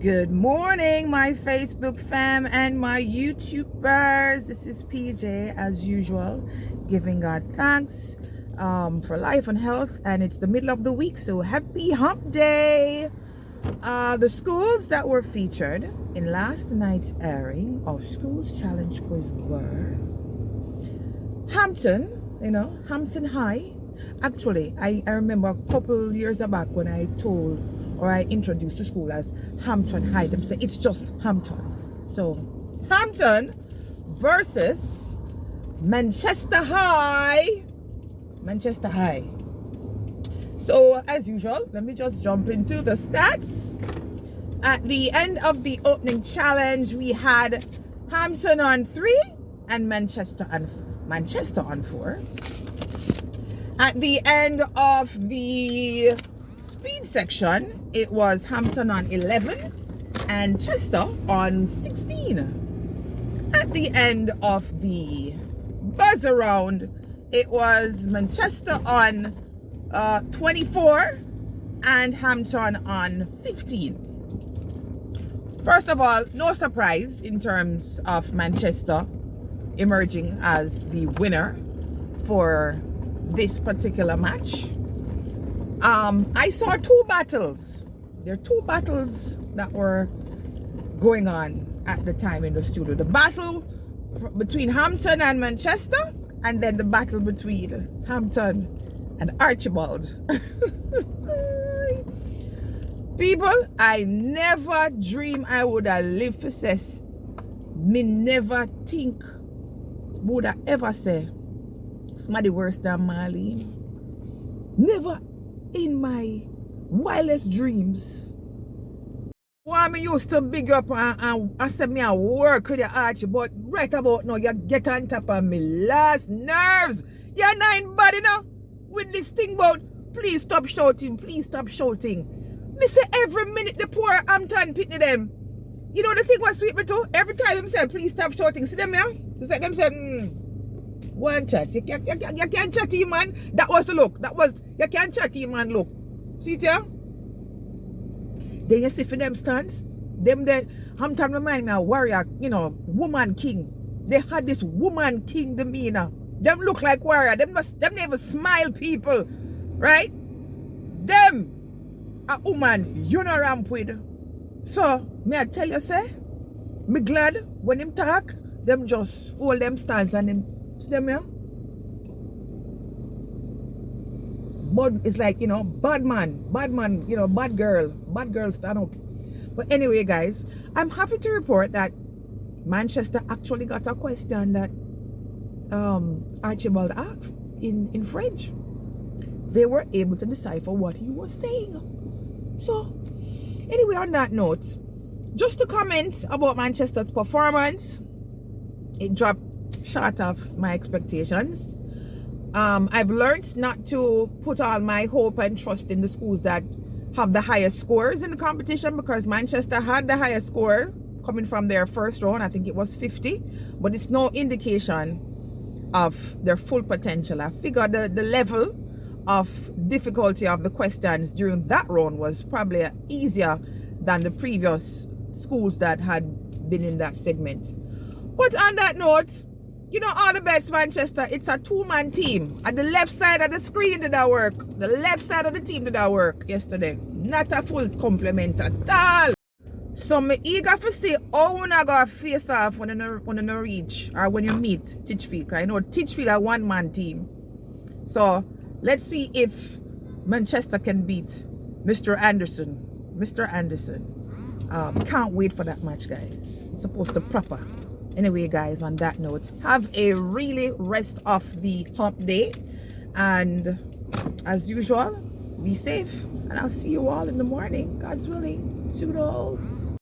Good morning, my Facebook fam and my YouTubers. This is PJ, as usual, giving God thanks for life and health. And it's the middle of the week, so happy hump day. The schools that were featured in last night's airing of Schools Challenge Quiz were Hampton, Hampton High. Actually, I remember a couple years back when I introduced the school as Hampton High. Them say it's just Hampton. So Hampton versus Manchester High. Manchester High. So as usual, let me just jump into the stats. At the end of the opening challenge, we had Hampton on 3 and Manchester on 4. At the end of the speed section, it was Hampton on 11 and Chester on 16. At the end of the buzz around, it was Manchester on 24 and Hampton on 15. First of all, no surprise in terms of Manchester emerging as the winner for this particular match. I saw two battles. There are two battles that were going on at the time in the studio. The battle between Hampton and Manchester, and then the battle between Hampton and Archibald. People, I never dream I would have lived for this. Me never think would I ever say somebody worse than Marlene. Never in my wildest dreams. Why me used to big up and I said me I work with the Archie, but right about now you get on top of me last nerves. You're not in body now with this thing about please stop shouting, please stop shouting. Me say every minute the poor Hampton pitney them. You know the thing was sweet me too? Every time them say please stop shouting. See them here? It's like them say one chat. You can't chat him, man. That was the look. You can't chat him, man. Look. See it here? Then you see for them stands. Them there, Hampton remind me of warrior, woman king. They had this woman king demeanor. Them look like warrior. Them never smile people. Right? Them a woman you know ramp with. So, may I tell you, say, me glad when them talk, them just hold them stands and them. See them here? But it's like, bad man, bad girl stand up. But anyway, guys, I'm happy to report that Manchester actually got a question that Archibald asked in French. They were able to decipher what he was saying. So, anyway, on that note, just to comment about Manchester's performance, it dropped short of my expectations. I've learned not to put all my hope and trust in the schools that have the highest scores in the competition, because Manchester had the highest score coming from their first round. I think it was 50, but it's no indication of their full potential. I figured the level of difficulty of the questions during that round was probably easier than the previous schools that had been in that segment. But on that note, all the best, Manchester. It's a two-man team. At the left side of the screen did that work. The left side of the team did that work yesterday. Not a full compliment at all. So I'm eager to see how we're going to face off when you reach or when you meet Titchfield. I know Titchfield a one-man team. So let's see if Manchester can beat Mr. Anderson. Can't wait for that match, guys. It's supposed to proper. Anyway, guys, on that note, have a really rest of the hump day, and as usual, be safe, and I'll see you all in the morning, God's willing. Toodles.